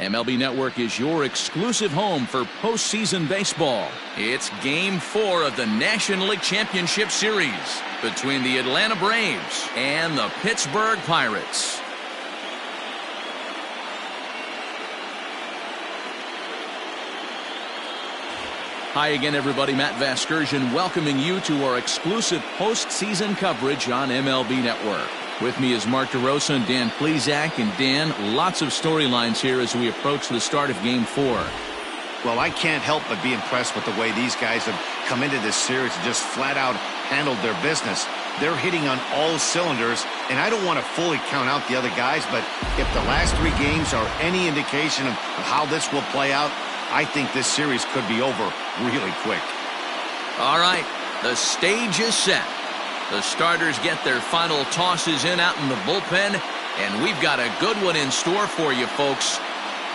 MLB Network is your exclusive home for postseason baseball. It's Game 4 of the National League Championship Series between the Atlanta Braves and the Pittsburgh Pirates. Hi again, everybody. Matt Vasgersian welcoming you to our exclusive postseason coverage on MLB Network. With me is Mark DeRosa and Dan Plesac. And Dan, lots of storylines here as we approach the start of Game 4. Well, I can't help but be impressed with the way these guys have come into this series and just flat out handled their business. They're hitting on all cylinders, and I don't want to fully count out the other guys, but if the last 3 games are any indication of how this will play out, I think this series could be over really quick. All right, the stage is set. The starters get their final tosses in out in the bullpen, and we've got a good one in store for you, folks.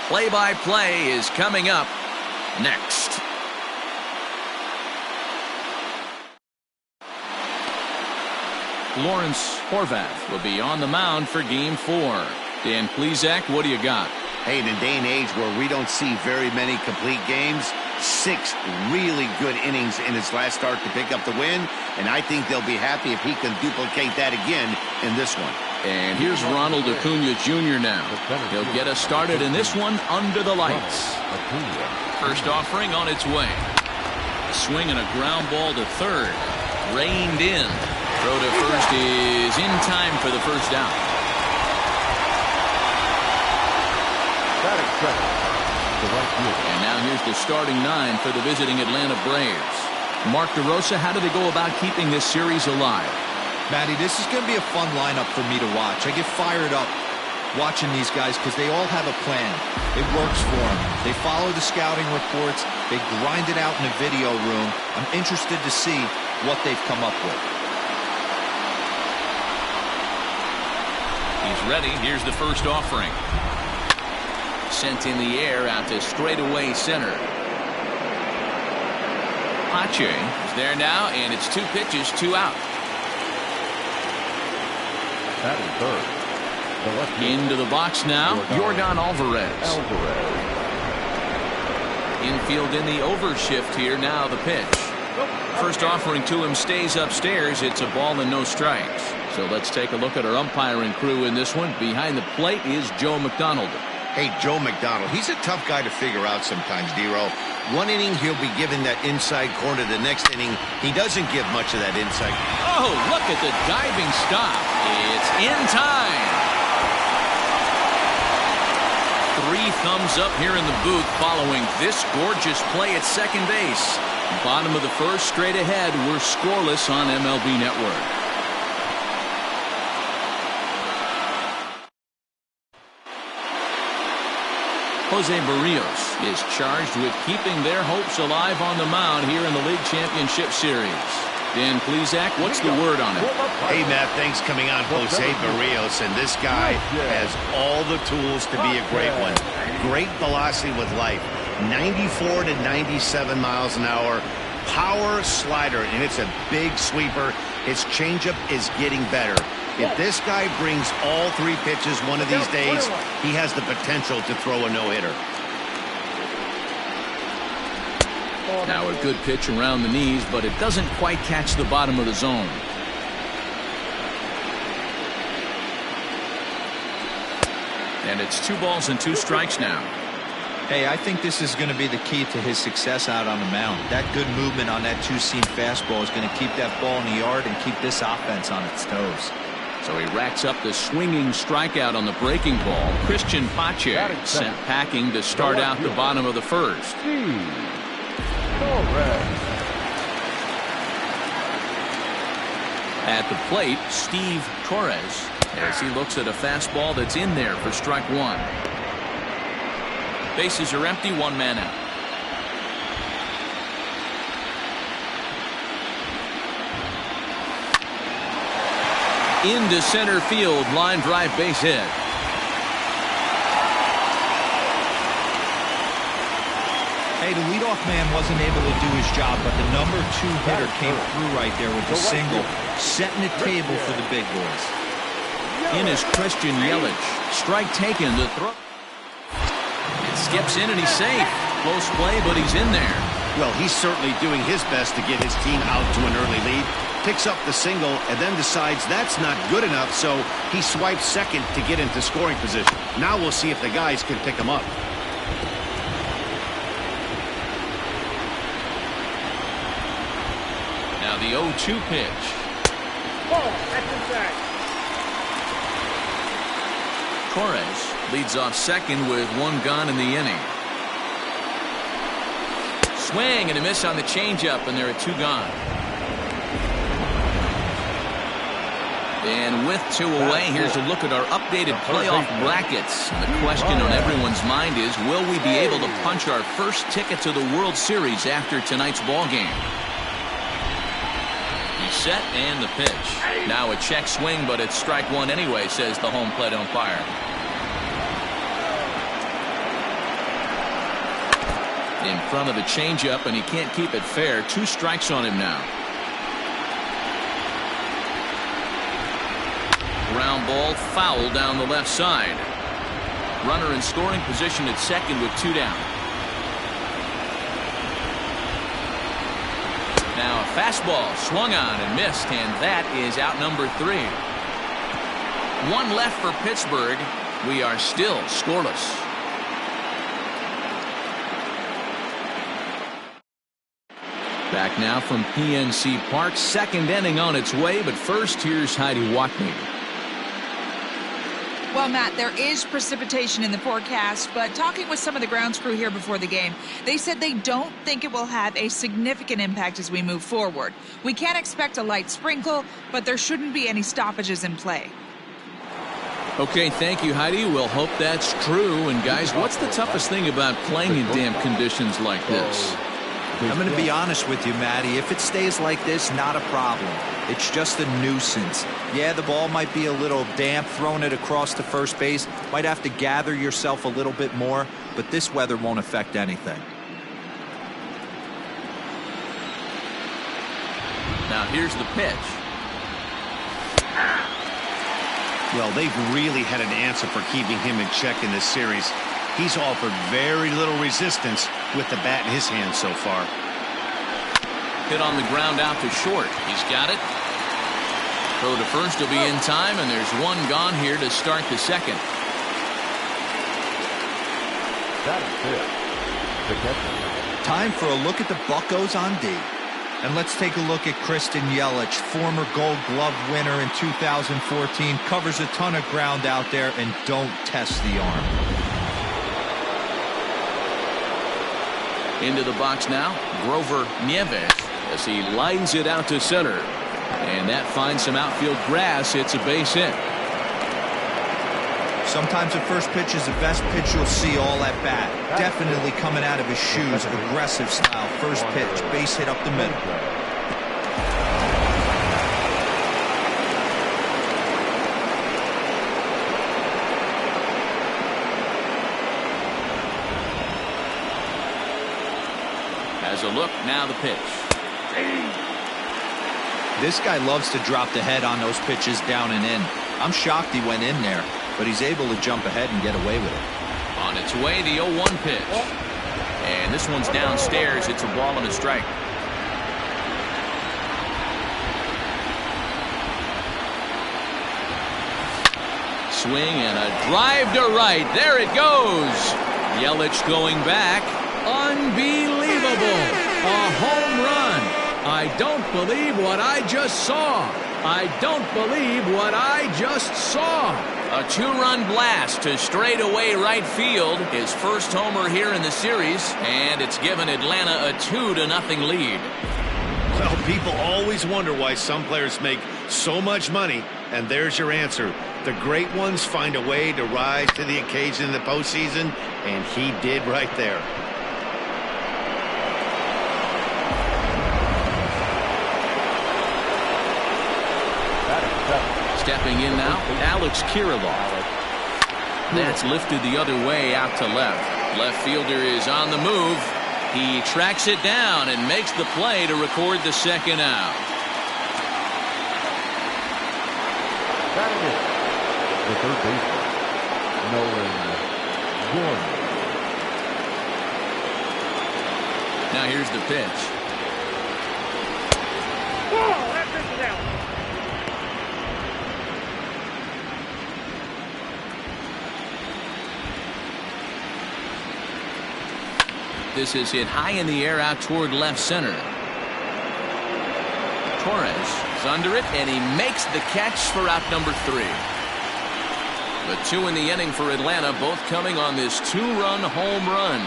Play-by-play is coming up next. Lawrence Horvath will be on the mound for Game 4. Dan Plesac, what do you got? Hey, in a day and age where we don't see very many complete games, 6 really good innings in his last start to pick up the win, and I think they'll be happy if he can duplicate that again in this one. And here's Ronald Acuna Jr. now. He'll get us started in this one under the lights. First offering on its way. A swing and a ground ball to third. Reined in. Throw to first is in time for the first out. And now here's the starting 9 for the visiting Atlanta Braves. Mark DeRosa, how do they go about keeping this series alive? Matty, this is going to be a fun lineup for me to watch. I get fired up watching these guys because they all have a plan. It works for them. They follow the scouting reports. They grind it out in the video room. I'm interested to see what they've come up with. He's ready. Here's the first offering. Sent in the air out to straightaway center. Pache is there now, and it's 2 pitches, 2 out. Into the box now, Yordan Alvarez. Infield in the overshift here. Now the pitch. First offering to him stays upstairs. It's a ball and no strikes. So let's take a look at our umpiring crew in this one. Behind the plate is Joe McDonald. Hey, Joe McDonald, he's a tough guy to figure out sometimes, D-Row. One inning, he'll be giving that inside corner. The next inning, he doesn't give much of that inside. Oh, look at the diving stop. It's in time. 3 thumbs up here in the booth following this gorgeous play at second base. Bottom of the first, straight ahead. We're scoreless on MLB Network. Jose Berrios is charged with keeping their hopes alive on the mound here in the League Championship Series. Dan Plesac, what's the word on it? Hey, Matt, thanks coming on Jose Berrios, and this guy has all the tools to be a great one. Great velocity with life, 94 to 97 miles an hour, power slider, and it's a big sweeper. His changeup is getting better. If this guy brings all 3 pitches one of these days, he has the potential to throw a no-hitter. Now a good pitch around the knees, but it doesn't quite catch the bottom of the zone. And it's 2 balls and 2 strikes now. Hey, I think this is going to be the key to his success out on the mound. That good movement on that 2-seam fastball is going to keep that ball in the yard and keep this offense on its toes. So he racks up the swinging strikeout on the breaking ball. Christian Pache sent packing to start out the bottom of the first. At the plate, Steve Torres, as he looks at a fastball that's in there for strike 1. Bases are empty, 1 man out. Into center field, line drive, base hit. Hey, the leadoff man wasn't able to do his job, but the number 2 hitter came through right there with the single, setting the table for the big boys. In is Christian Yelich. Strike taken. The throw. Skips in and he's safe. Close play, but he's in there. Well, he's certainly doing his best to get his team out to an early lead. Picks up the single and then decides that's not good enough, so he swipes second to get into scoring position. Now we'll see if the guys can pick him up. Now the 0-2 pitch. Torres leads off second with one gone in the inning. Swing and a miss on the changeup, and there are two gone. And with two away, here's a look at our updated playoff brackets. And the question on everyone's mind is, will we be able to punch our first ticket to the World Series after tonight's ball game? He's set and the pitch. Now a check swing, but it's strike one anyway, says the home plate umpire. In front of the changeup, and he can't keep it fair. Two strikes on him now. Ground ball foul down the left side. Runner in scoring position at second with two down. Now a fastball swung on and missed, and that is out number 3. One left for Pittsburgh. We are still scoreless. Back now from PNC Park. Second inning on its way, but first here's Heidi Watney. Well, Matt, there is precipitation in the forecast, but talking with some of the grounds crew here before the game, they said they don't think it will have a significant impact as we move forward. We can expect a light sprinkle, but there shouldn't be any stoppages in play. Okay, thank you, Heidi. We'll hope that's true. And guys, what's the toughest thing about playing in damp conditions like this? I'm going to be honest with you, Matty. If it stays like this, not a problem. It's just a nuisance. Yeah, the ball might be a little damp, throwing it across to first base. Might have to gather yourself a little bit more, but this weather won't affect anything. Now here's the pitch. Well, they've really had an answer for keeping him in check in this series. He's offered very little resistance with the bat in his hand so far. Hit on the ground out to short. He's got it. Throw to first will be in time, and there's one gone here to start the second. Time for a look at the Buccos on D. And let's take a look at Kristen Yelich, former Gold Glove winner in 2014. Covers a ton of ground out there and don't test the arm. Into the box now, Grover Nieves, as he lines it out to center. And that finds some outfield grass. It's a base hit. Sometimes the first pitch is the best pitch you'll see all at bat. Definitely coming out of his shoes, aggressive style. First pitch, base hit up the middle. As a look, now the pitch. This guy loves to drop the head on those pitches down and in. I'm shocked he went in there, but he's able to jump ahead and get away with it. On its way, the 0-1 pitch. And this one's downstairs. It's a ball and a strike. Swing and a drive to right. There it goes. Yelich going back. Unbelievable. A home run. I don't believe what I just saw. I don't believe what I just saw. A two-run blast to straightaway right field. His first homer here in the series, and it's given Atlanta a 2-0 lead. Well, people always wonder why some players make so much money, and there's your answer. The great ones find a way to rise to the occasion in the postseason, and he did right there. Stepping in now, Alex Kirilloff. That's lifted the other way out to left. Left fielder is on the move. He tracks it down and makes the play to record the second out. The third baseman, Nolan Gorman. Now here's the pitch. This is hit high in the air out toward left center. Torres is under it, and he makes the catch for out number 3. The 2 in the inning for Atlanta, both coming on this 2-run home run.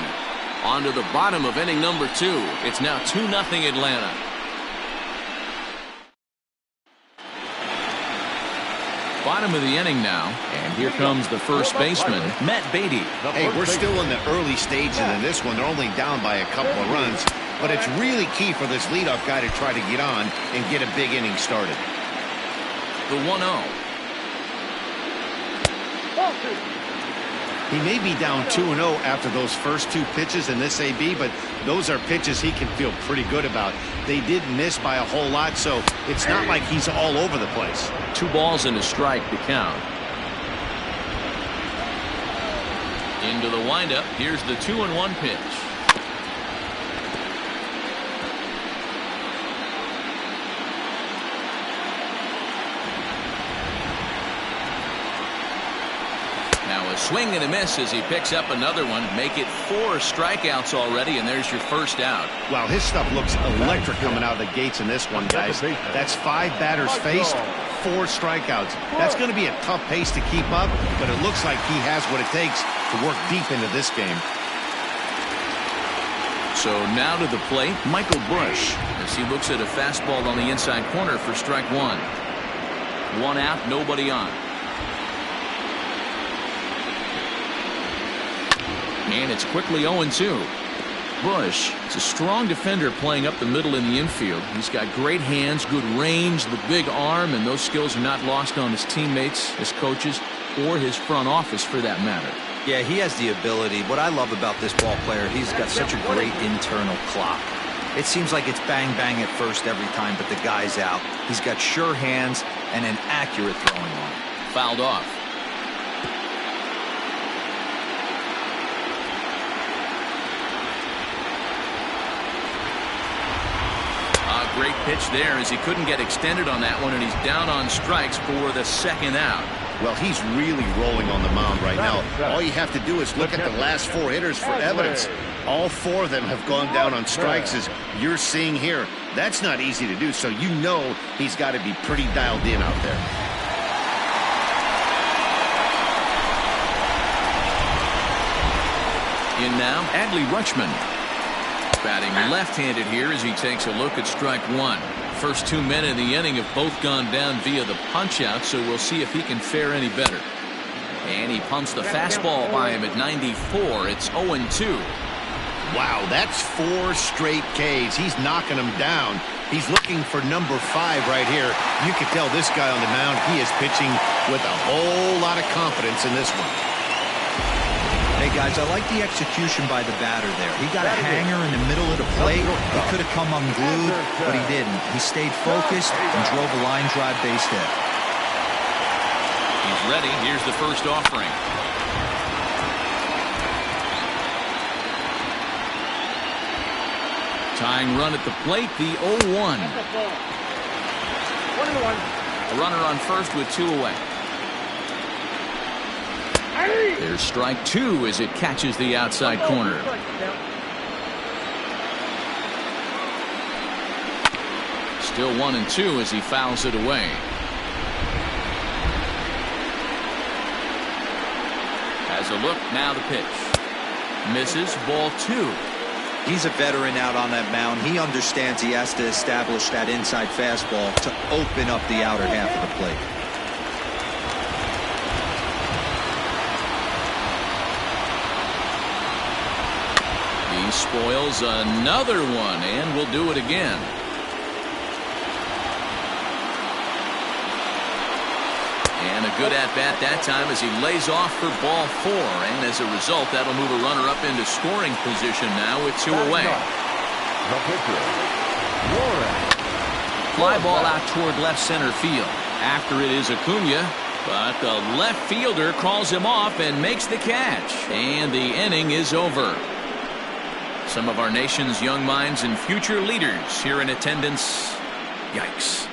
On to the bottom of inning number 2. It's now 2-0 Atlanta. Bottom of the inning now, and here comes the first baseman, Matt Beatty. Hey, we're still in the early stages in this one. They're only down by a couple of runs, but it's really key for this leadoff guy to try to get on and get a big inning started. The 1-0. He may be down 2-0 after those first 2 pitches in this AB, but those are pitches he can feel pretty good about. They did miss by a whole lot, so it's not like he's all over the place. 2 balls and a strike to count. Into the windup. Here's the 2-1 pitch. Now a swing and a miss as he picks up another one. Make it 4 strikeouts already, and there's your first out. Wow, his stuff looks electric coming out of the gates in this one, guys. That's 5 batters faced, 4 strikeouts. That's going to be a tough pace to keep up, but it looks like he has what it takes to work deep into this game. So now to the plate, Michael Busch, as he looks at a fastball on the inside corner for strike 1. 1 out, nobody on. And it's quickly 0-2. Busch is a strong defender playing up the middle in the infield. He's got great hands, good range, the big arm, and those skills are not lost on his teammates, his coaches, or his front office for that matter. Yeah, he has the ability. What I love about this ball player, he's got such a great internal clock. It seems like it's bang bang at first every time, but the guy's out. He's got sure hands and an accurate throwing arm. Fouled off. Great pitch there as he couldn't get extended on that one, and he's down on strikes for the second out. Well, he's really rolling on the mound right now. All you have to do is look at the last 4 hitters for evidence. All 4 of them have gone down on strikes, as you're seeing here. That's not easy to do, so you know he's got to be pretty dialed in out there. In now, Adley Rutschman. Batting left-handed here as he takes a look at strike 1. First 2 men in the inning have both gone down via the punch-out, so we'll see if he can fare any better. And he pumps the fastball by him at 94. It's 0-2. Wow, that's 4 straight Ks. He's knocking them down. He's looking for number 5 right here. You can tell this guy on the mound, he is pitching with a whole lot of confidence in this one. Hey, guys, I like the execution by the batter there. He got a hanger in the middle of the plate. He could have come unglued, but he didn't. He stayed focused and drove a line drive base hit. He's ready. Here's the first offering. Tying run at the plate, the 0-1. A runner on first with 2 away. There's strike 2 as it catches the outside corner. Still 1-2 as he fouls it away. Has a look, now the pitch. Misses, ball 2. He's a veteran out on that mound. He understands he has to establish that inside fastball to open up the outer half of the plate. He spoils another one, and will do it again. And a good at-bat that time as he lays off for ball 4. And as a result, that'll move a runner up into scoring position now with 2 away. Fly ball out toward left center field. After it is Acuna, but the left fielder calls him off and makes the catch. And the inning is over. Some of our nation's young minds and future leaders here in attendance. Yikes.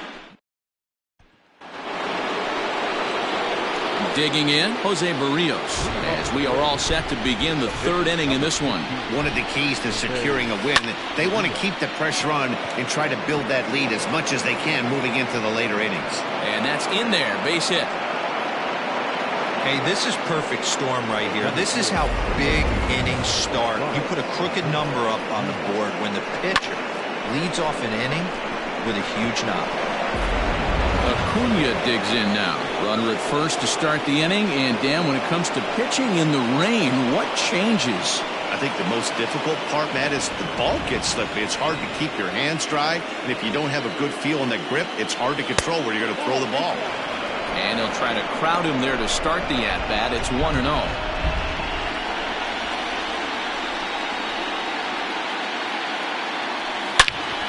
Digging in, Jose Berrios, as we are all set to begin the third inning in this one. One of the keys to securing a win, they want to keep the pressure on and try to build that lead as much as they can moving into the later innings. And that's in there, base hit. Hey, this is perfect storm right here. This is how big innings start. You put a crooked number up on the board when the pitcher leads off an inning with a huge knock. Acuna digs in now. Runner at first to start the inning. And Dan, when it comes to pitching in the rain, what changes? I think the most difficult part, Matt, is the ball gets slippery. It's hard to keep your hands dry. And if you don't have a good feel in the grip, it's hard to control where you're going to throw the ball. And he'll try to crowd him there to start the at-bat. It's 1-0.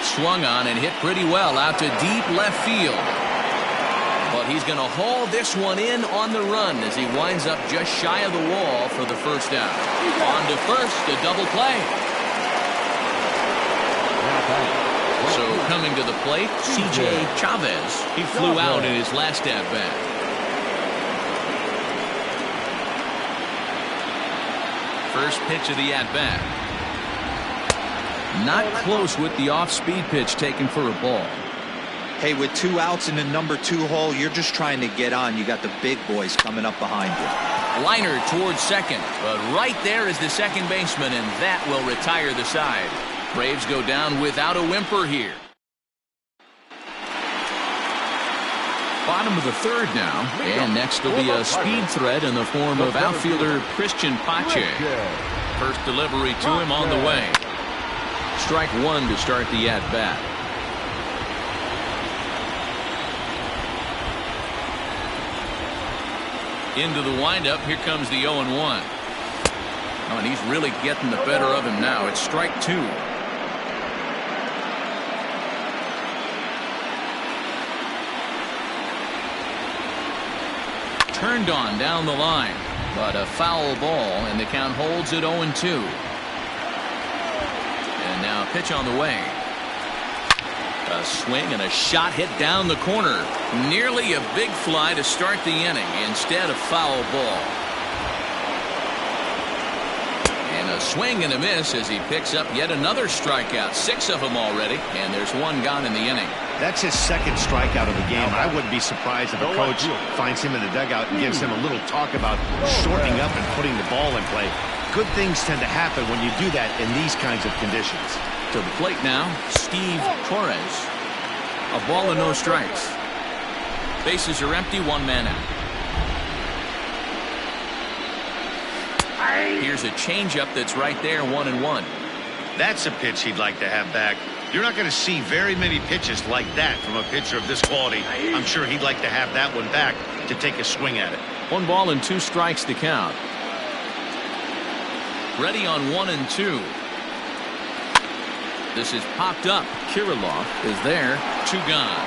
Swung on and hit pretty well out to deep left field. But he's going to haul this one in on the run as he winds up just shy of the wall for the first out. On to first, a double play. So coming to the plate, C.J. Chavez. He flew out in his last at-bat. First pitch of the at-bat. Not close with the off-speed pitch taken for a ball. Hey, with 2 outs in the number 2 hole, you're just trying to get on. You got the big boys coming up behind you. Liner towards second, but right there is the second baseman, and that will retire the side. Braves go down without a whimper here. Bottom of the third now, and next will be a speed threat in the form of outfielder Christian Pache. First delivery to him on the way. Strike one to start the at-bat. Into the windup, here comes the 0-1. Oh, and he's really getting the better of him now. It's strike two. Turned on down the line, but a foul ball, and the count holds at 0-2. And now a pitch on the way. A swing and a shot hit down the corner. Nearly a big fly to start the inning. Instead, a foul ball. And a swing and a miss as he picks up yet another strikeout. 6 of them already, and there's one gone in the inning. That's his second strikeout of the game. I wouldn't be surprised if a coach finds him in the dugout and gives him a little talk about shortening up and putting the ball in play. Good things tend to happen when you do that in these kinds of conditions. To the plate now, Steve Torres. A ball and no strikes. Bases are empty, 1 man out. Here's a changeup that's right there, 1-1. That's a pitch he'd like to have back. You're not going to see very many pitches like that from a pitcher of this quality. I'm sure he'd like to have that one back to take a swing at it. 1 ball and 2 strikes to count. Ready on 1-2. This is popped up. Kirilloff is there. 2 gone.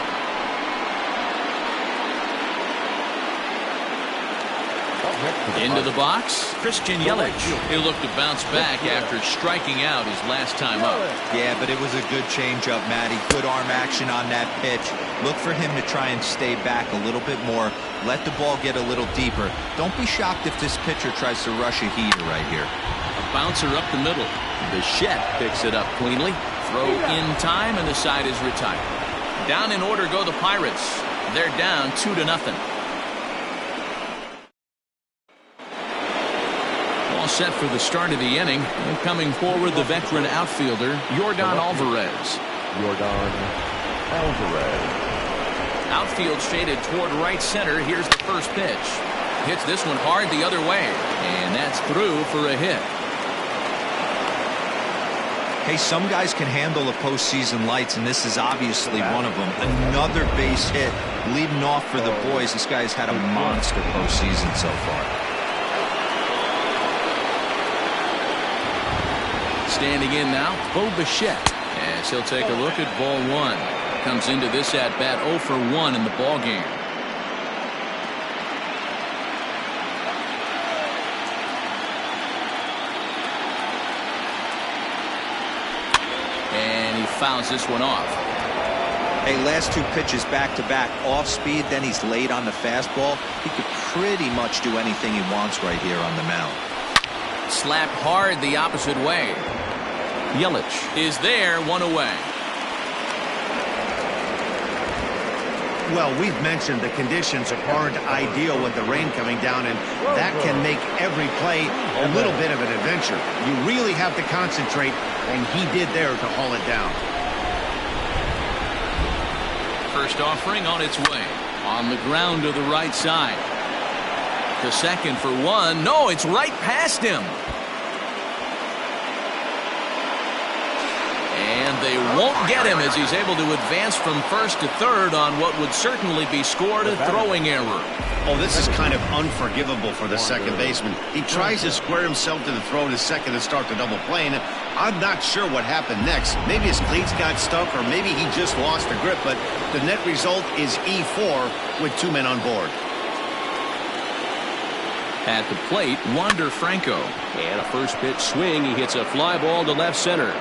Into the box, Christian Yelich. He'll look to bounce back after striking out his last time up. Yeah, but it was a good changeup, Matty. Good arm action on that pitch. Look for him to try and stay back a little bit more. Let the ball get a little deeper. Don't be shocked if this pitcher tries to rush a heater right here. A bouncer up the middle. Bichette picks it up cleanly. Throw in time, and the side is retired. Down in order go the Pirates. They're down 2-0. All set for the start of the inning. And coming forward, the veteran outfielder, Yordan Alvarez. Outfield shaded toward right center. Here's the first pitch. Hits this one hard the other way. And that's through for a hit. Hey, some guys can handle the postseason lights, and this is obviously one of them. Another base hit leading off for the boys. This guy's had a monster postseason so far. Standing in now, Bo Bichette, as he'll take a look at ball 1. Comes into this at bat 0 for 1 in the ball game. fouls this one off. Hey, last two pitches back-to-back, off speed, then he's late on the fastball. He could pretty much do anything he wants right here on the mound. Slapped hard the opposite way. Yelich is there, one away. Well, we've mentioned the conditions aren't ideal with the rain coming down, and that can make every play a little bit of an adventure. You really have to concentrate, and he did there to haul it down. First offering on its way. On the ground to the right side. To second for one. No, it's right past him. And they won't get him as he's able to advance from first to third on what would certainly be scored a throwing error. Oh, this is kind of unforgivable for the second baseman. He tries to square himself to the throw to second and start the double play, and I'm not sure what happened next. Maybe his cleats got stuck, or maybe he just lost the grip, but the net result is E4 with 2 men on board. At the plate, Wander Franco. And a first pitch swing. He hits a fly ball to left center.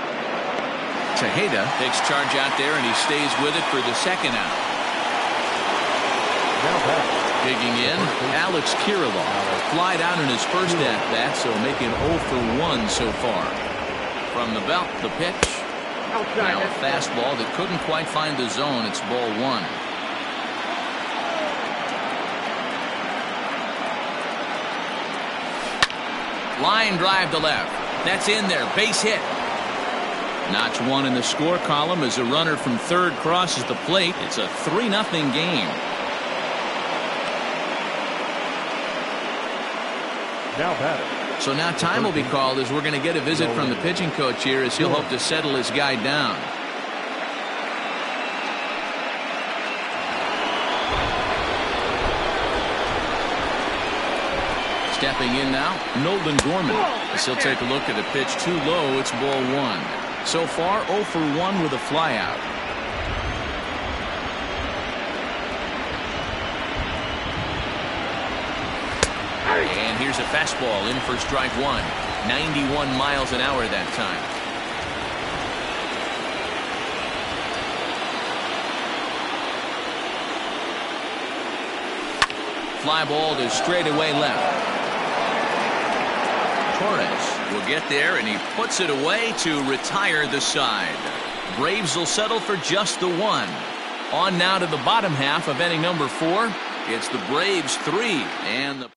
Tejeda takes charge out there, and he stays with it for the second out. Digging in, Alex Kirilloff. Flied out in his first at-bat, so making 0 for 1 so far. From the belt, the pitch. Now a fastball that couldn't quite find the zone. It's ball 1. Line drive to left. That's in there. Base hit. Notch 1 in the score column as a runner from third crosses the plate. It's a 3-0 game. Now batting. So now time will be called as we're going to get a visit from the pitching coach here as he'll hope to settle his guy down. Stepping in now, Nolan Gorman. As he'll take a look at a pitch too low. It's ball 1. So far, 0 for 1 with a flyout. And here's a fastball in for strike 1. 91 miles an hour that time. Fly ball to straightaway left. Torres will get there, and he puts it away to retire the side. Braves will settle for just the 1. On now to the bottom half of inning number 4. It's the Braves 3 and the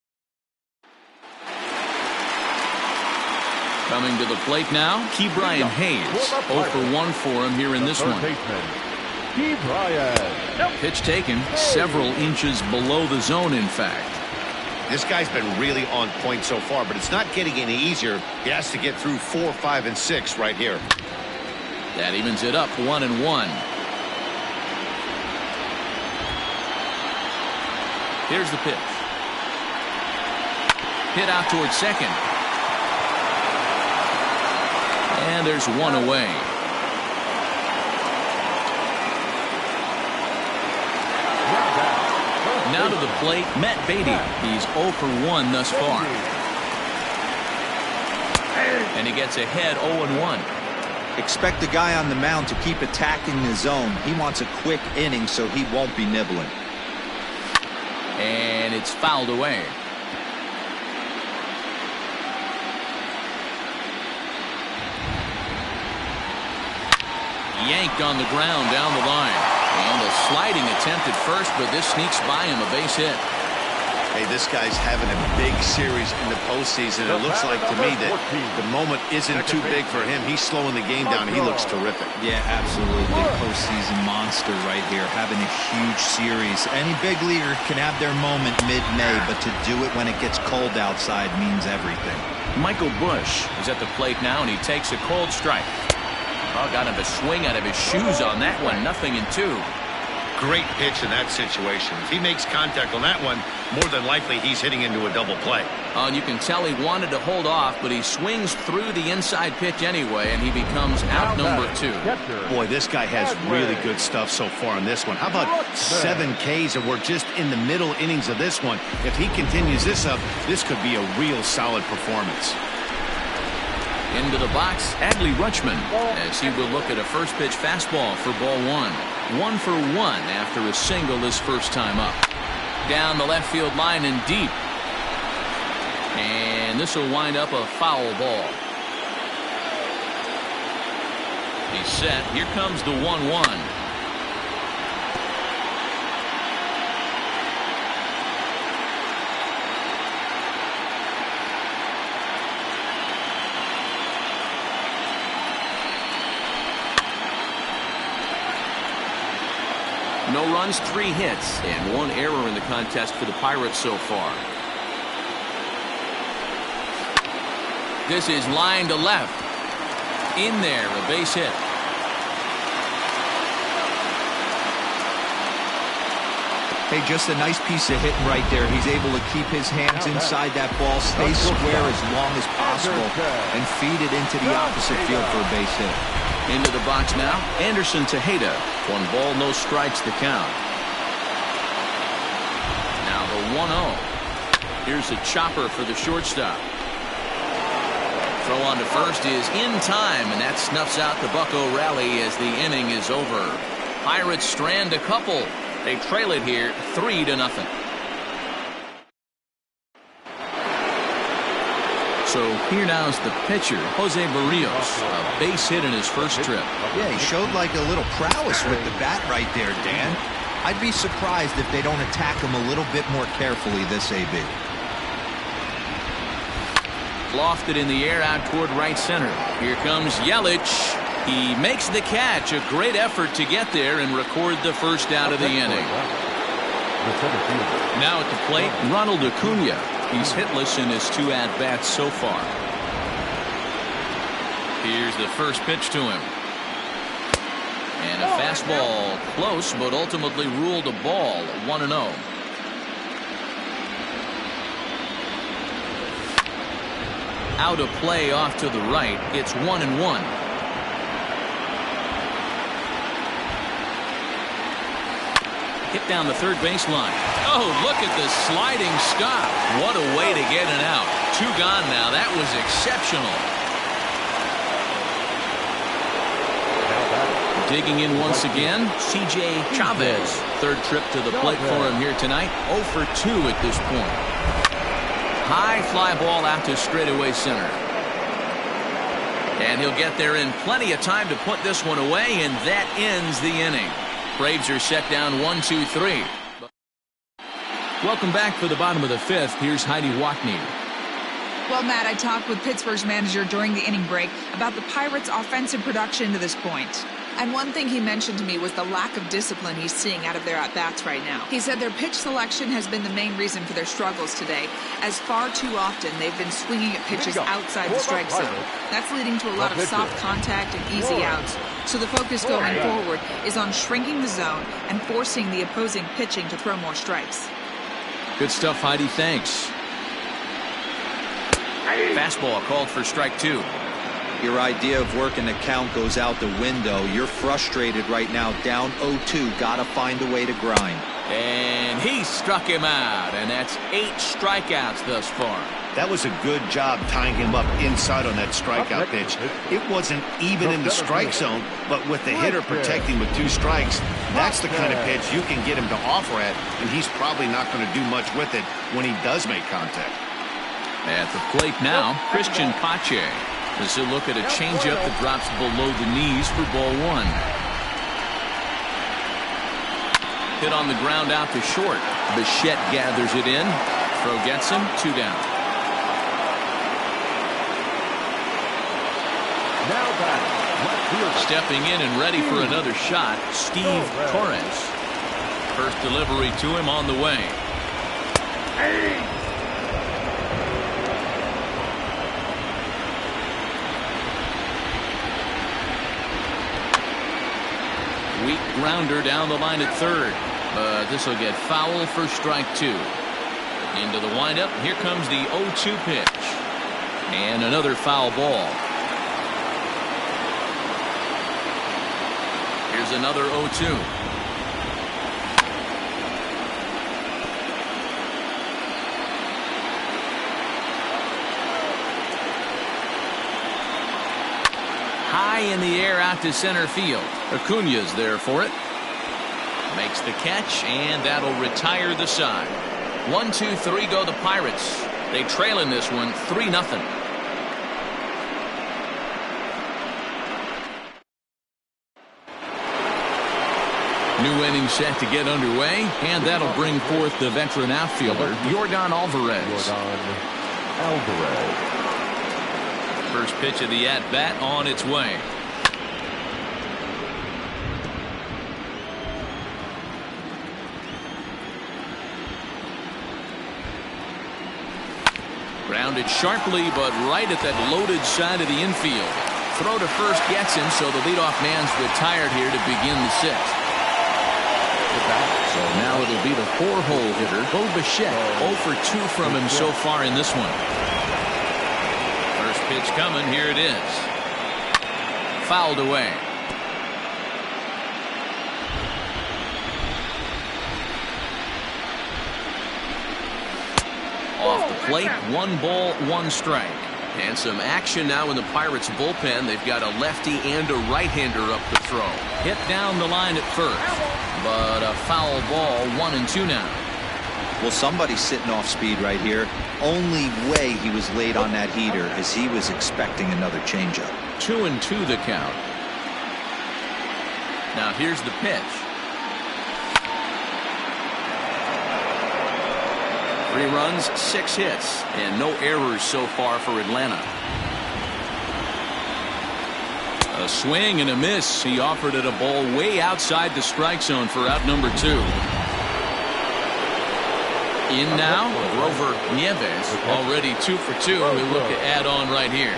coming to the plate now, Ke'Bryan Hayes. 0 for 1 for him here in this one. Pitch taken several inches below the zone, in fact. This guy's been really on point so far, but it's not getting any easier. He has to get through 4, 5, and 6 right here. That evens it up 1-1. Here's the pitch. Hit out towards second. And there's 1 away. Now to the plate, Matt Beatty. He's 0 for 1 thus far. And he gets ahead 0-1. Expect the guy on the mound to keep attacking the zone. He wants a quick inning so he won't be nibbling. And it's fouled away. Yanked on the ground down the line. And a sliding attempt at first, but this sneaks by him, a base hit. Hey, this guy's having a big series in the postseason. It looks like to me that the moment isn't too big for him. He's slowing the game down. He looks terrific. Yeah, absolutely. Postseason monster right here, having a huge series. Any big leaguer can have their moment mid-May, but to do it when it gets cold outside means everything. Michael Busch is at the plate now, and he takes a cold strike. Oh, got him to swing out of his shoes on that one. 0-2. Great pitch in that situation. If he makes contact on that one, more than likely he's hitting into a double play. Oh, and you can tell he wanted to hold off, but he swings through the inside pitch anyway, and he becomes out number 2. Boy, this guy has really good stuff so far in this one. How about 7 Ks, and we're just in the middle innings of this one. If he continues this up, this could be a real solid performance. Into the box, Adley Rutschman, as he will look at a first pitch fastball for ball one. 1 for 1 after a single his first time up. Down the left field line and deep. And this will wind up a foul ball. He's set. Here comes the 1-1. No runs, 3 hits, and 1 error in the contest for the Pirates so far. This is line to left. In there, a base hit. Hey, just a nice piece of hitting right there. He's able to keep his hands inside that ball, stay square as long as possible, and feed it into the opposite field for a base hit. Into the box now, Anderson Tejeda. 1 ball, no strikes to count. Now the 1-0. Here's a chopper for the shortstop. Throw on to first is in time, and that snuffs out the Bucco rally as the inning is over. Pirates strand a couple. They trail it here 3-0. So here now's the pitcher, Jose Berrios, a base hit in his first trip. Yeah, he showed like a little prowess with the bat right there, Dan. I'd be surprised if they don't attack him a little bit more carefully this AB. Lofted in the air out toward right center. Here comes Yelich. He makes the catch. A great effort to get there and record the first out of the inning. Now at the plate, Ronald Acuna. He's hitless in his 2 at-bats so far. Here's the first pitch to him. And a fastball close, but ultimately ruled a ball. 1-0. Out of play off to the right. It's 1-1. Hit down the third baseline. Oh, look at the sliding stop. What a way to get it out. 2 gone now. That was exceptional. Digging in once again, C.J. Chavez. Third trip to the plate for him here tonight. 0 for 2 at this point. High fly ball out to straightaway center. And he'll get there in plenty of time to put this one away, and that ends the inning. Braves are set down 1-2-3. Welcome back for the bottom of the 5th. Here's Heidi Watney. Well, Matt, I talked with Pittsburgh's manager during the inning break about the Pirates' offensive production to this point. And one thing he mentioned to me was the lack of discipline he's seeing out of their at-bats right now. He said their pitch selection has been the main reason for their struggles today, as far too often they've been swinging at pitches outside the strike zone. That's leading to a lot of soft contact and easy outs. So the focus going forward is on shrinking the zone and forcing the opposing pitching to throw more strikes. Good stuff, Heidi. Thanks. Fastball called for strike 2. Your idea of working the count goes out the window. You're frustrated right now, down 0-2. Gotta find a way to grind. And he struck him out, and that's 8 strikeouts thus far. That was a good job tying him up inside on that strikeout pitch. It wasn't even in the strike zone, but with the hitter protecting with 2 strikes, that's the kind of pitch you can get him to offer at, and he's probably not going to do much with it when he does make contact. At the plate now, Christian Pache. As he'll look at a changeup that drops below the knees for ball 1. Hit on the ground out to short. Bichette gathers it in. Throw gets him. 2 down. Now back. Stepping in and ready for another shot, Steve Torres. First delivery to him on the way. Weak grounder down the line at third. But this will get foul for strike 2. Into the windup. Here comes the 0-2 pitch. And another foul ball. Here's another 0-2. high in the air out to center field. Acuña's there for it. Makes the catch, and that'll retire the side. 1-2-3 go the Pirates. They trail in this one 3-0. New inning set to get underway, and that'll bring forth the veteran outfielder, Yordan Alvarez. First pitch of the at-bat on its way. Grounded sharply, but right at that loaded side of the infield. Throw to first gets him, so the leadoff man's retired here to begin the sixth. So now it'll be the 4-hole hitter, Bo Bichette. 0 for 2 from him so far in this one. First pitch coming, here it is. Fouled away. Off the plate, 1 ball, 1 strike. And some action now in the Pirates bullpen. They've got a lefty and a right-hander up the throw. Hit down the line at first, but a foul ball, 1-2 now. Well, somebody's sitting off speed right here. Only way he was late on that heater is he was expecting another changeup. 2-2 the count. Now here's the pitch. 3 runs, 6 hits, and no errors so far for Atlanta. A swing and a miss. He offered it a ball way outside the strike zone for out number 2. In now, Grover Nieves, already 2 for 2. He'll look to add on right here.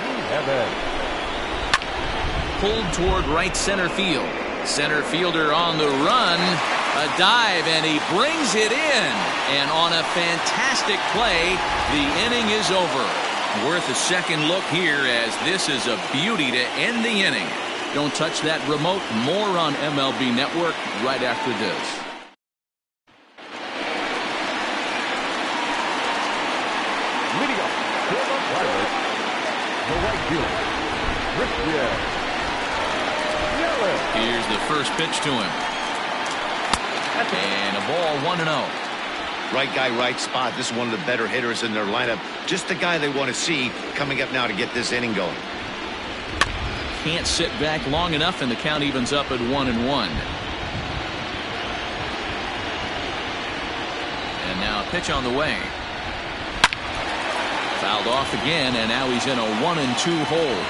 Pulled toward right center field. Center fielder on the run. A dive, and he brings it in. And on a fantastic play, the inning is over. Worth a second look here, as this is a beauty to end the inning. Don't touch that remote. More on MLB Network right after this. Leading up for the Pirates, the right fielder, Here's the first pitch to him. And a ball, 1-0. Right guy, right spot. This is one of the better hitters in their lineup. Just the guy they want to see coming up now to get this inning going. Can't sit back long enough, and the count evens up at 1-1. And now a pitch on the way. Fouled off again, and now he's in a 1-2 hole.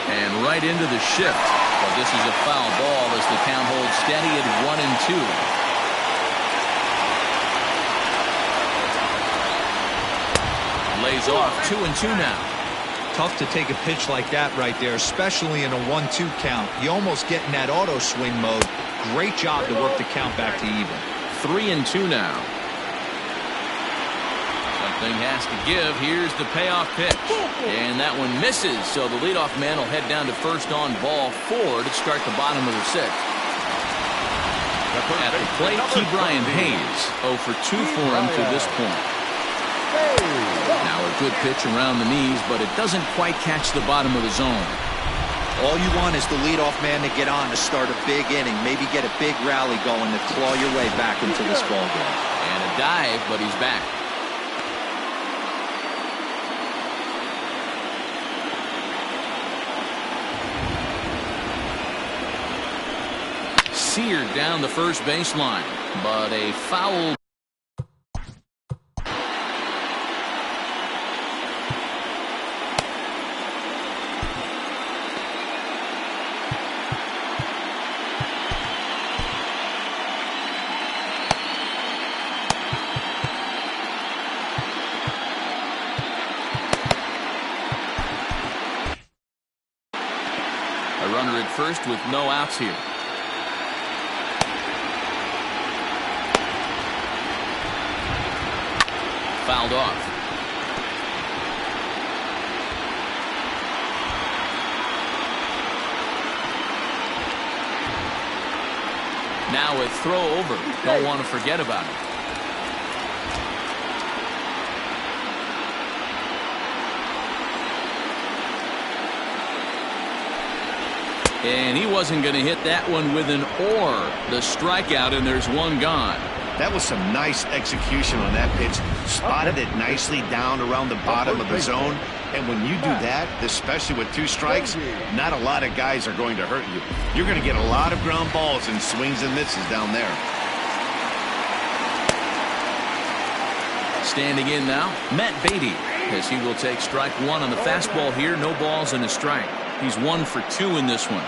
And right into the shift. But this is a foul ball as the count holds steady at 1-2. Lays off 2-2 now. Tough to take a pitch like that right there, especially in a 1-2 count. You almost get in that auto swing mode. Great job to work the count back to even. 3-2 now. Something has to give. Here's the payoff pitch. And that one misses, so the leadoff man will head down to first on ball 4 to start the bottom of the 6th. At the plate, Ke'Bryan Hayes. 0 for 2 for him to this point. Now a good pitch around the knees, but it doesn't quite catch the bottom of the zone. All you want is the leadoff man to get on to start a big inning, maybe get a big rally going to claw your way back into this ball game. And a dive, but he's back. Seared down the first baseline, but a foul. A runner at first with no outs here. Fouled off. Now a throw over. Don't want to forget about it. And he wasn't going to hit that one with an or. The strikeout, and there's one gone. That was some nice execution on that pitch. Spotted it nicely down around the bottom of the zone. And when you do that, especially with 2 strikes, not a lot of guys are going to hurt you. You're going to get a lot of ground balls and swings and misses down there. Standing in now, Matt Beatty, as he will take strike 1 on the fastball here. No balls and a strike. He's 1 for 2 in this one.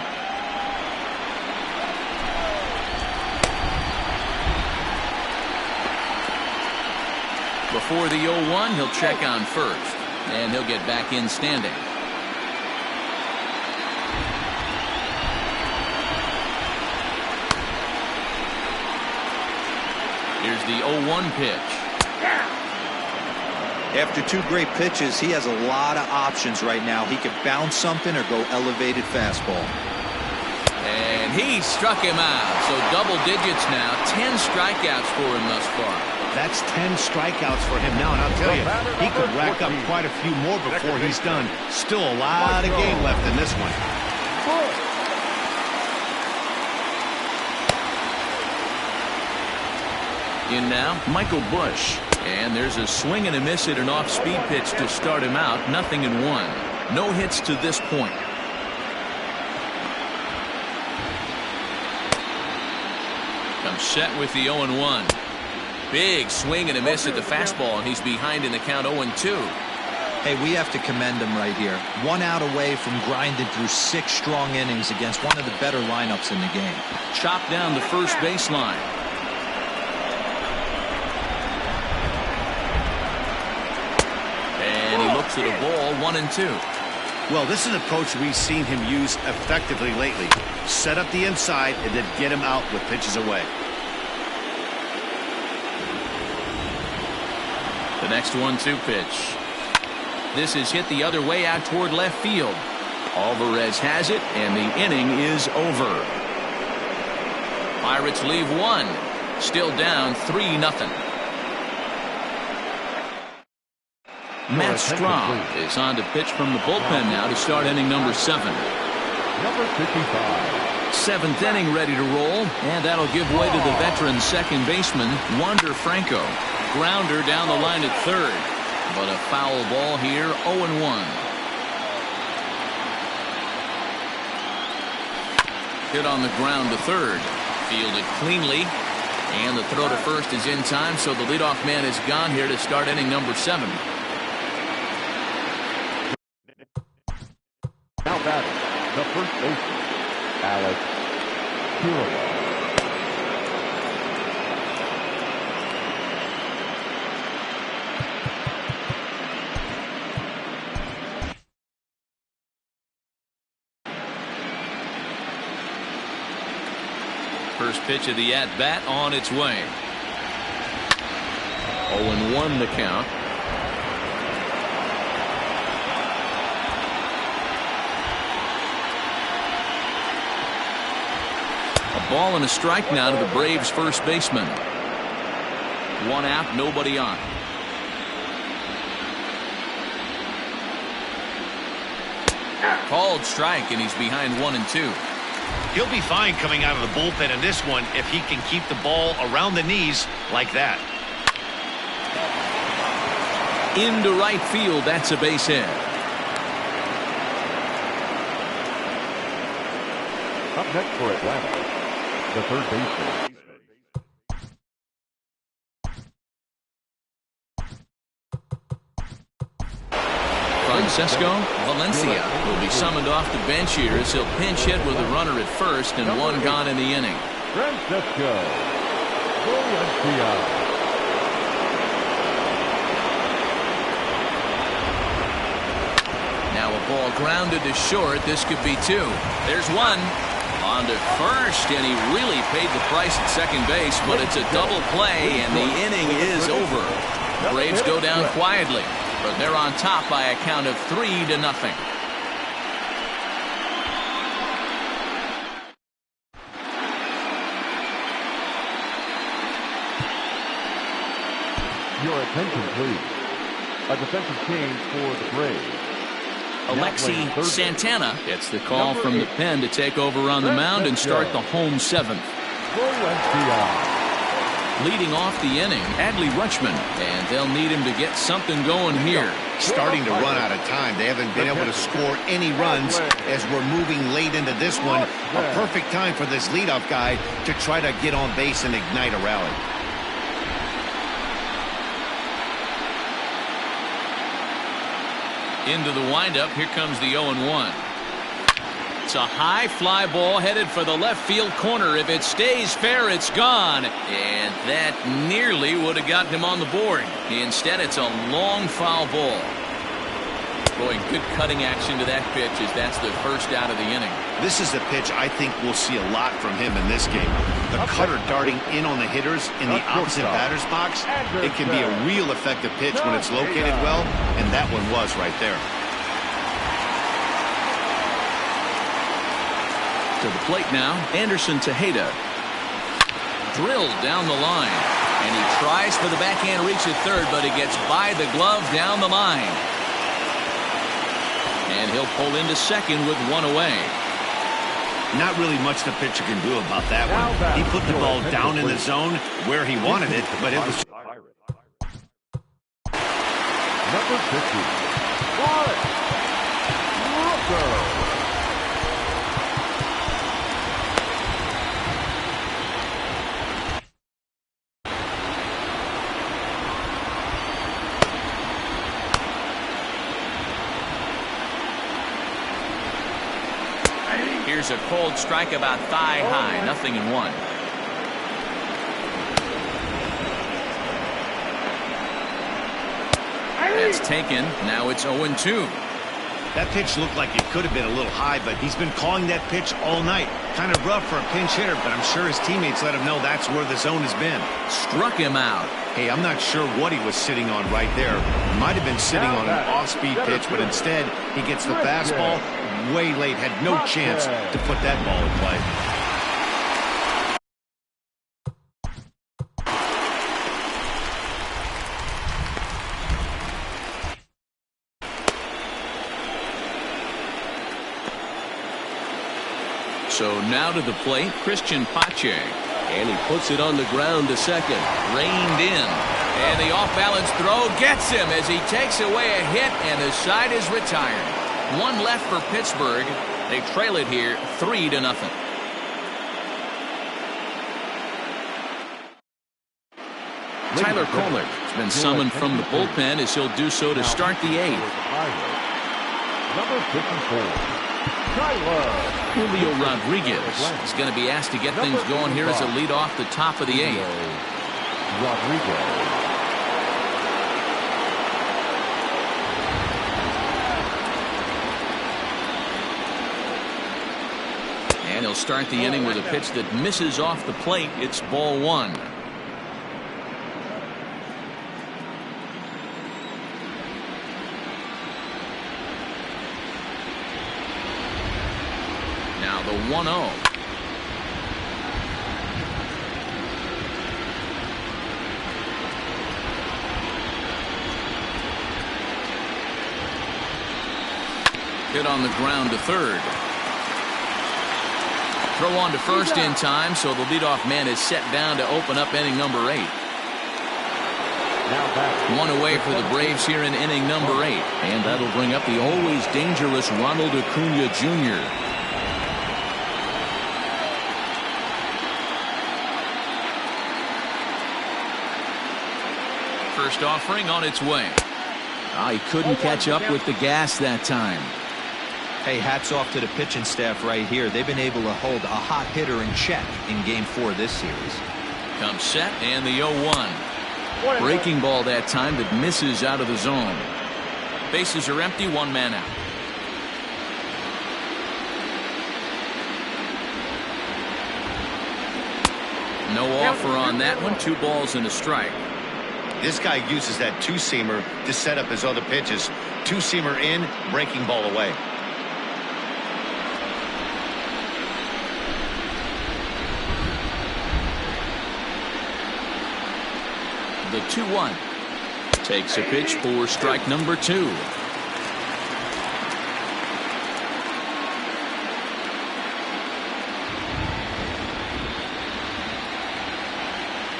Before the 0-1, he'll check on first, and he'll get back in standing. Here's the 0-1 pitch. After 2 great pitches, he has a lot of options right now. He could bounce something or go elevated fastball. And he struck him out. So double digits now. 10 strikeouts for him thus far. That's 10 strikeouts for him now. And I'll tell you, he could rack up quite a few more before he's done. Still a lot of game left in this one. In now, Michael Bush. And there's a swing and a miss at an off-speed pitch to start him out. 0-1. No hits to this point. Comes set with the 0-1. Big swing and a miss at the fastball, and he's behind in the count 0-2. Hey, we have to commend him right here. 1 out away from grinding through 6 strong innings against one of the better lineups in the game. Chopped down the first baseline. And he looks at a ball, 1-2. Well, this is an approach we've seen him use effectively lately. Set up the inside and then get him out with pitches away. The next 1-2 pitch. This is hit the other way out toward left field. Alvarez has it, and the inning is over. Pirates leave 1. Still down 3-0. Matt Strahm is on to pitch from the bullpen now to start inning number 7. Number 55. 7th inning ready to roll, and that'll give way to the veteran second baseman, Wander Franco. Grounder down the line at third, but a foul ball here, 0-1. Hit on the ground to third. Fielded cleanly, and the throw to first is in time, so the leadoff man is gone here to start inning number 7. Now batting, the first baseman, Alex Horvath. First pitch of the at-bat on its way. 0-1 the count. A ball and a strike now to the Braves first baseman. 1 out, nobody on. Called strike, and he's behind 1-2. He'll be fine coming out of the bullpen in this one if he can keep the ball around the knees like that. Into right field, that's a base hit. Up next for Atlanta, the third baseman. Francesco Valencia will be summoned off the bench here as he'll pinch hit with a runner at first and 1 gone in the inning. Francesco Valencia. Now a ball grounded to short. This could be 2. There's 1. On to first, and he really paid the price at second base, but it's a double play, and the inning is over. Braves go down quietly, but they're on top by a count of 3-0. Your attention, please. A defensive change for the Braves. Alexi Santana gets the call from the pen to take over on the mound and start the home seventh. Leading off the inning, Adley Rutschman, and they'll need him to get something going here. Starting to run out of time. They haven't been able to score any runs as we're moving late into this one. A perfect time for this leadoff guy to try to get on base and ignite a rally. Into the windup, here comes the 0-1. It's a high fly ball headed for the left field corner. If it stays fair, it's gone. And that nearly would have gotten him on the board. Instead, it's a long foul ball. Boy, good cutting action to that pitch as that's the first out of the inning. This is a pitch I think we'll see a lot from him in this game. The cutter darting in on the hitters in the opposite batter's box. It can be a real effective pitch when it's located well, and that one was right there. To the plate now, Anderson Tejeda. Drilled down the line. And he tries for the backhand reach at third, but he gets by the glove down the line. And he'll pull into second with one away. Not really much the pitcher can do about that one. He put the ball down in the zone where he wanted it, but it was... Number 50, Forrest Rucker. Here's a cold strike about thigh high, 0-1. That's taken. Now it's 0-2. That pitch looked like it could have been a little high, but he's been calling that pitch all night. Kind of rough for a pinch hitter, but I'm sure his teammates let him know that's where the zone has been. Struck him out. Hey, I'm not sure what he was sitting on right there. Might have been sitting on an off-speed pitch, but instead he gets the fastball way late. Had no chance to put that ball in play. So now to the plate, Christian Pache. And he puts it on the ground to second. Reined in. And the off-balance throw gets him as he takes away a hit, and the side is retired. One left for Pittsburgh. They trail it here 3-0. Tyler Kohler has been summoned from the bullpen as he'll do so to start the 8th. Number 54, Tyler. Julio Rodriguez is going to be asked to get things going here as a lead off the top of the 8th. Rodriguez. And he'll start the inning with a pitch that misses off the plate. It's ball 1. Now the 1-0. Hit on the ground to third. Throw on to first in time, so the leadoff man is set down to open up inning number 8. One away for the Braves here in inning number 8. And that'll bring up the always dangerous Ronald Acuna Jr. First offering on its way. He couldn't catch up with the gas that time. Hey, hats off to the pitching staff right here. They've been able to hold a hot hitter in check in Game 4 this series. Comes set and the 0-1. Breaking ball that time that misses out of the zone. Bases are empty, one man out. No offer on that one. 2 balls and a strike. This guy uses that two-seamer to set up his other pitches. Two-seamer in, breaking ball away. The 2-1. Takes a pitch for strike number 2.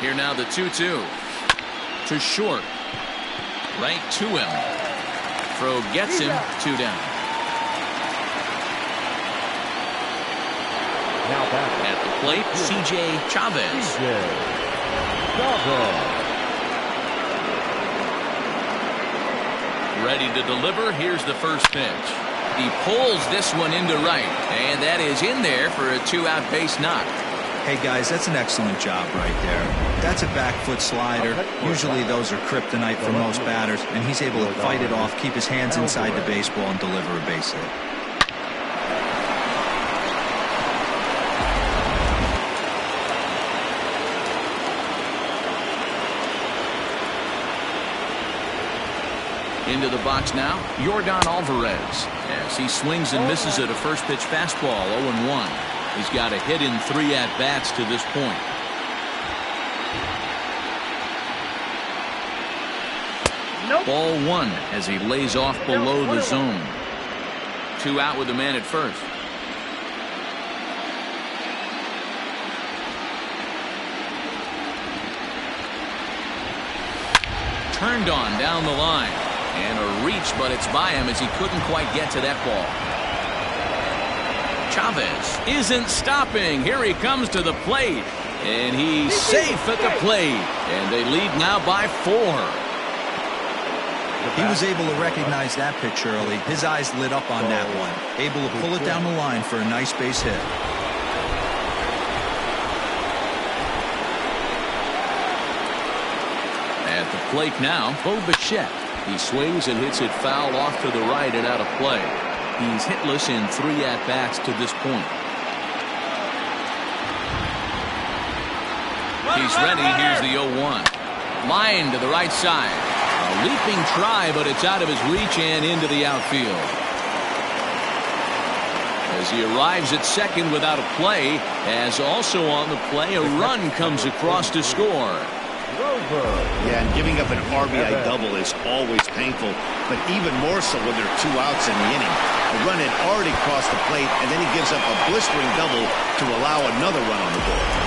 Here now the 2-2. To short. Right to him. Throw gets him. 2 down. Now back at the plate, C.J. Chavez. Ready to deliver. Here's the first pitch. He pulls this one into right, and that is in there for a 2-out base knock. Hey guys, that's an excellent job right there. That's a back foot slider. Usually those are kryptonite for most batters, and he's able to fight it off, keep his hands inside the baseball, and deliver a base hit. Into the box now, Yordan Alvarez, as he swings and misses at a first pitch fastball, 0-1. He's got a hit in 3 at-bats to this point. Ball 1 as he lays off below the zone. 2 out with the man at first. Turned on down the line. And a reach, but it's by him as he couldn't quite get to that ball. Chavez isn't stopping. Here he comes to the plate. And he's safe at the plate. And they lead now by 4. He was able to recognize that pitch early. His eyes lit up on that one. Able to pull it down the line for a nice base hit. At the plate now, Bo Bichette. He swings and hits it foul off to the right and out of play. He's hitless in 3 at-bats to this point. He's ready. Here's the 0-1. Line to the right side. A leaping try, but it's out of his reach and into the outfield. As he arrives at second without a play, as also on the play, a run comes across to score. Yeah, and giving up an RBI double is always painful, but even more so when there are 2 outs in the inning. The run had already crossed the plate, and then he gives up a blistering double to allow another run on the board.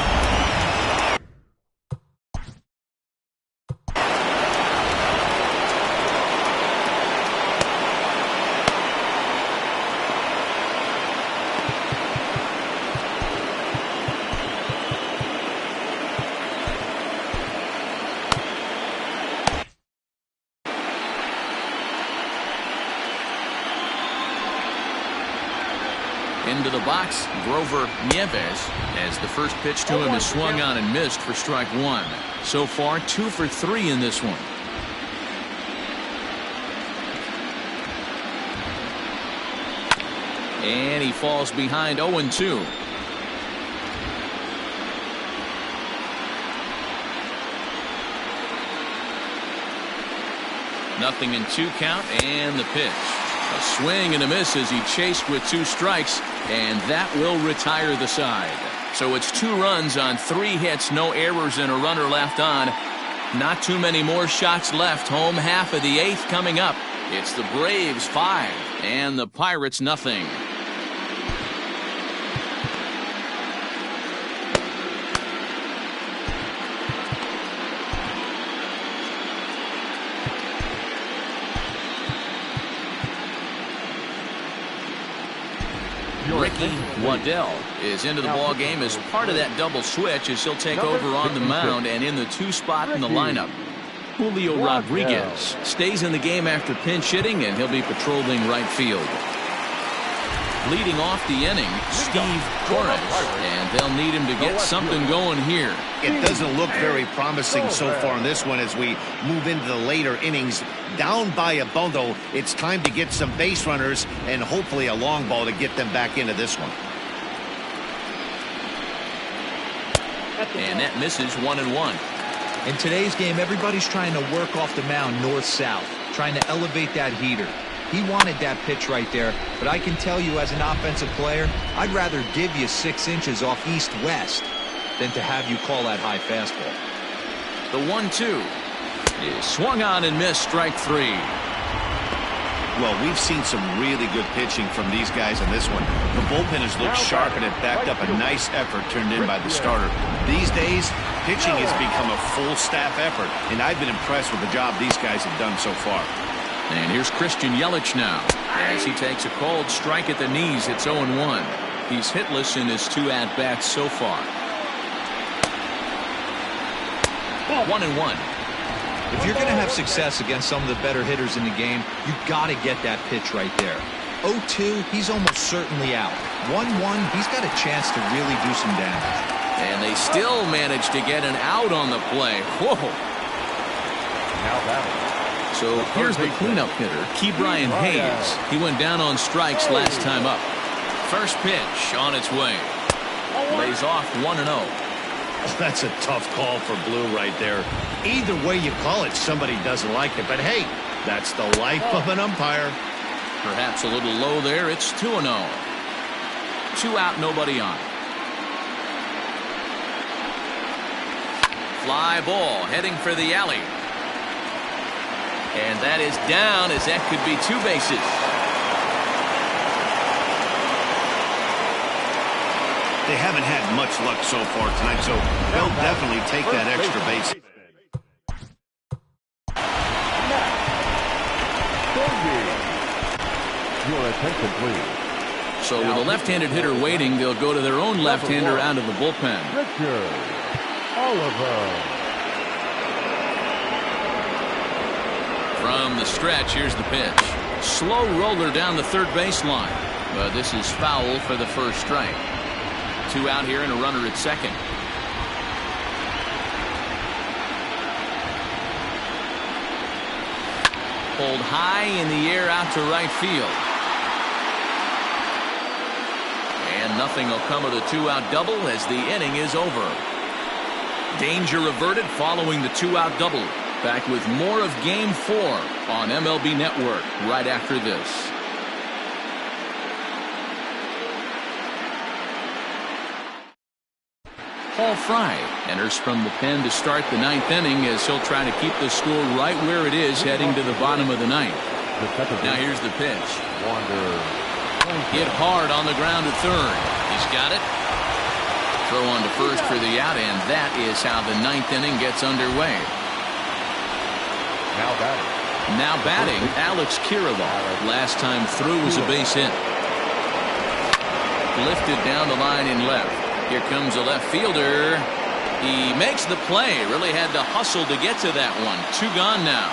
Into the box, Grover Nieves, as the first pitch to him is swung on and missed for strike 1. So far, 2 for 3 in this one. And he falls behind 0-2. Nothing in 2 count, and the pitch. A swing and a miss as he chased with 2 strikes, and that will retire the side. So it's 2 runs on 3 hits, no errors, and a runner left on. Not too many more shots left. Home half of the 8th coming up. It's the Braves 5 and the Pirates nothing. Ricky Waddell is into the ball game as part of that double switch as he'll take over on the mound and in the 2 spot in the lineup. Julio Rodriguez stays in the game after pinch hitting, and he'll be patrolling right field. Leading off the inning, Steve Torres, and they'll need him to get something going here. It doesn't look very promising so far in this one as we move into the later innings. Down by a bundle, it's time to get some base runners and hopefully a long ball to get them back into this one. And that misses 1-1. In today's game, everybody's trying to work off the mound north-south, trying to elevate that heater. He wanted that pitch right there, but I can tell you as an offensive player, I'd rather give you 6 inches off east-west than to have you call that high fastball. The 1-2 is swung on and missed, strike 3. Well, we've seen some really good pitching from these guys in this one. The bullpen has looked sharp and it backed up a nice effort turned in by the starter. These days, pitching has become a full staff effort, and I've been impressed with the job these guys have done so far. And here's Christian Yelich now as he takes a cold strike at the knees. It's 0-1. He's hitless in his 2 at-bats so far. 1-1. If you're going to have success against some of the better hitters in the game, you got to get that pitch right there. 0-2, he's almost certainly out. 1-1, he's got a chance to really do some damage. And they still manage to get an out on the play. Whoa. Now batting. So here's the cleanup hitter, Ke'Bryan Hayes. He went down on strikes last time up. First pitch on its way. Lays off 1-0. That's a tough call for Blue right there. Either way you call it, somebody doesn't like it. But hey, that's the life of an umpire. Perhaps a little low there. It's 2-0. 2 out, nobody on. Fly ball heading for the alley. And that is down, as that could be 2 bases. They haven't had much luck so far tonight, so they'll definitely take that extra base. Your attention, please. So with a left-handed hitter waiting, they'll go to their own left-hander out of the bullpen. Richard Oliver. From the stretch, here's the pitch. Slow roller down the third baseline. But this is foul for the first strike. 2 out here and a runner at second. Pulled high in the air out to right field. And nothing will come of the 2-out double as the inning is over. Danger averted following the 2-out double. Back with more of Game 4 on MLB Network right after this. Paul Fry enters from the pen to start the 9th inning as he'll try to keep the score right where it is heading to the bottom of the 9th. Now here's the pitch. Hit hard on the ground at third. He's got it. Throw on to first for the out, and that is how the 9th inning gets underway. Now batting, Alex Kirilloff. Last time through was a base hit. Lifted down the line in left. Here comes a left fielder. He makes the play. Really had to hustle to get to that one. 2 gone now.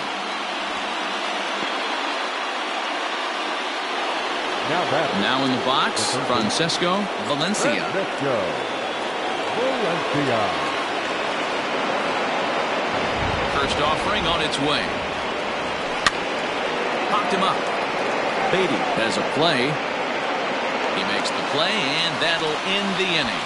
Now in the box, Francesco Valencia. First offering on its way. Popped him up. Beatty has a play. He makes the play, and that'll end the inning.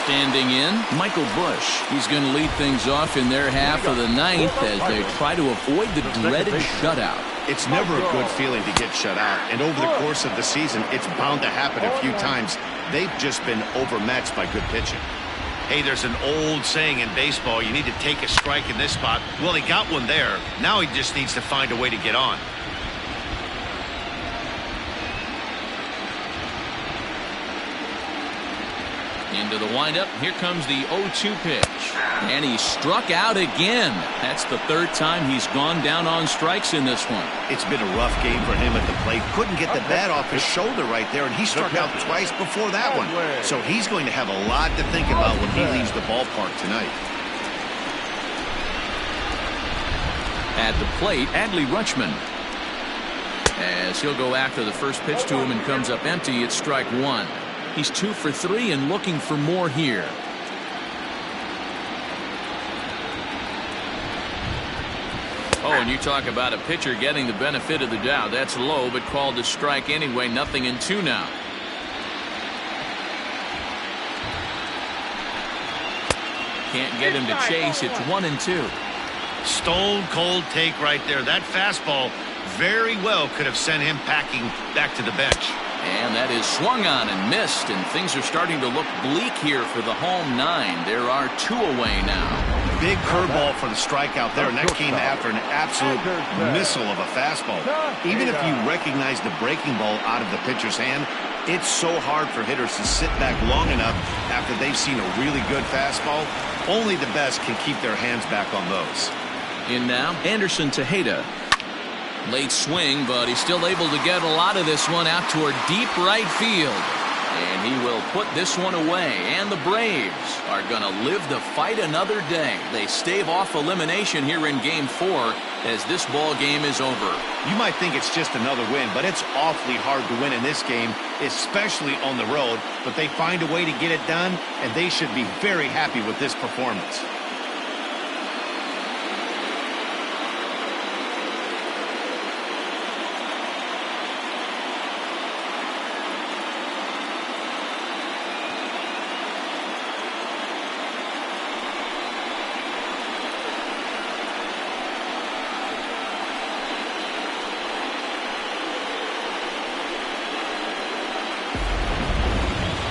Standing in, Michael Busch. He's going to lead things off in their half of the 9th as they try to avoid the dreaded shutout. It's never a good feeling to get shut out, and over the course of the season, it's bound to happen a few times. They've just been overmatched by good pitching. Hey, there's an old saying in baseball, you need to take a strike in this spot. Well, he got one there. Now he just needs to find a way to get on. Into the windup. Here comes the 0-2 pitch. And he struck out again. That's the 3rd time he's gone down on strikes in this one. It's been a rough game for him at the plate. Couldn't get the bat off his shoulder right there, and he struck out twice before that one. So he's going to have a lot to think about when he leaves the ballpark tonight. At the plate, Adley Rutschman. As he'll go after the first pitch to him and comes up empty, it's strike 1. He's 2 for 3 and looking for more here. Oh, and you talk about a pitcher getting the benefit of the doubt. That's low, but called a strike anyway. 0-2 now. Can't get him to chase. It's 1-2. Stone cold take right there. That fastball very well could have sent him packing back to the bench. And that is swung on and missed, and things are starting to look bleak here for the home 9. There are 2 away now. Big curveball for the strikeout there, and that came after an absolute missile of a fastball. Even if you recognize the breaking ball out of the pitcher's hand, it's so hard for hitters to sit back long enough after they've seen a really good fastball. Only the best can keep their hands back on those. In now, Anderson Tejeda. Late swing, but he's still able to get a lot of this one out toward deep right field. And he will put this one away. And the Braves are going to live to fight another day. They stave off elimination here in Game 4 as this ball game is over. You might think it's just another win, but it's awfully hard to win in this game, especially on the road. But they find a way to get it done, and they should be very happy with this performance.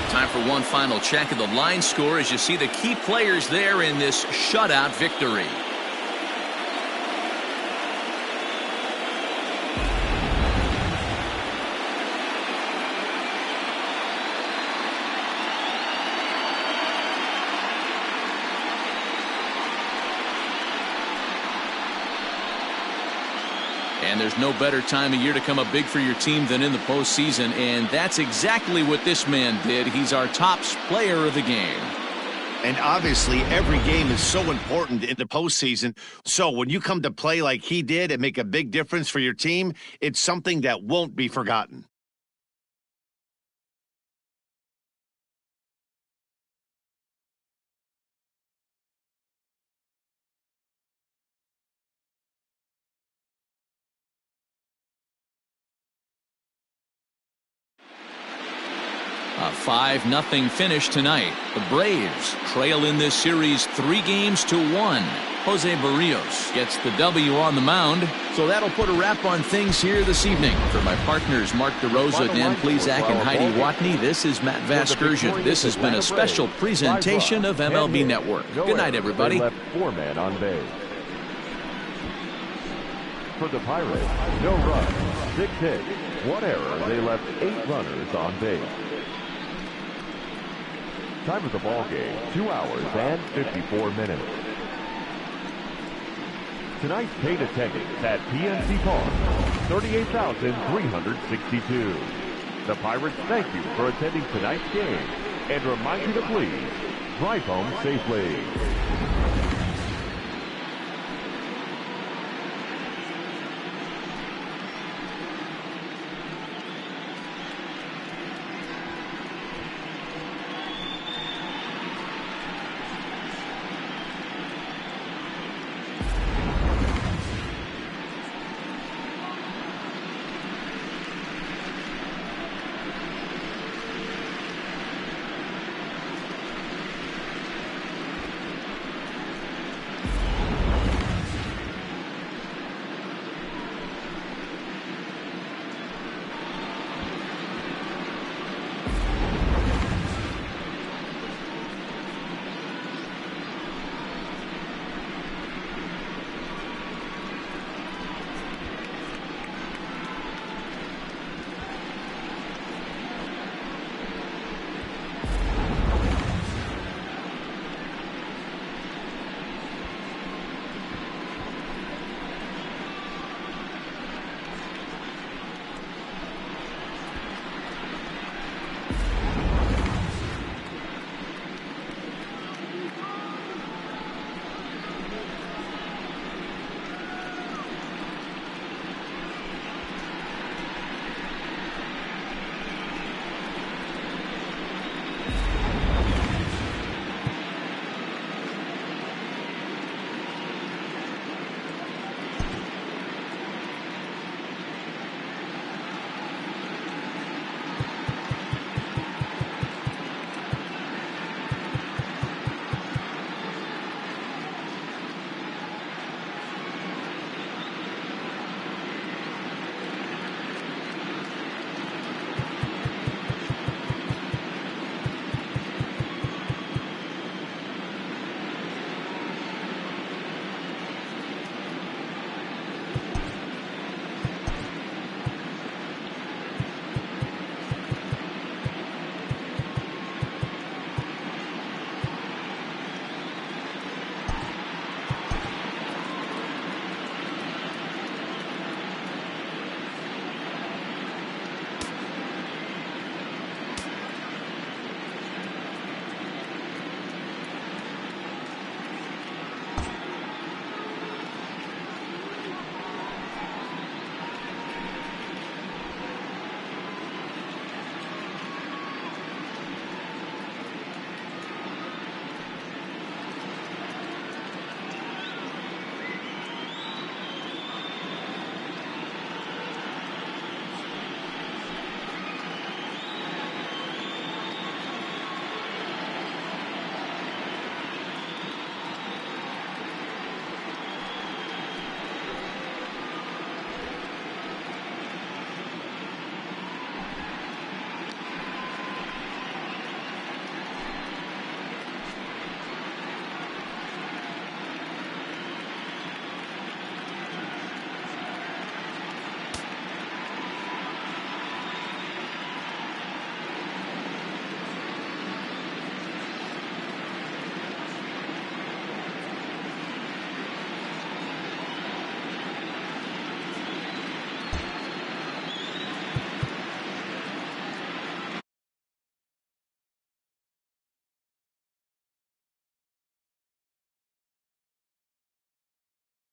Time for one final check of the line score as you see the key players there in this shutout victory. And there's no better time of year to come up big for your team than in the postseason, and that's exactly what this man did. He's our top player of the game. And obviously, every game is so important in the postseason. So when you come to play like he did and make a big difference for your team, it's something that won't be forgotten. A 5-0 finish tonight. The Braves trail in this series 3-1. Jose Berrios gets the W on the mound. So that'll put a wrap on things here this evening. For my partners Mark DeRosa, Dan Plesac, and Heidi Watney, this is Matt Vasgersian. This has been a special presentation of MLB Network. Good night, everybody. They left 4 men on base. For the Pirates, no runs, 6 hits, 1 error. They left 8 runners on base. Time of the ball game, 2 hours and 54 minutes. Tonight's paid attendance at PNC Park, 38,362. The Pirates thank you for attending tonight's game and remind you to please drive home safely.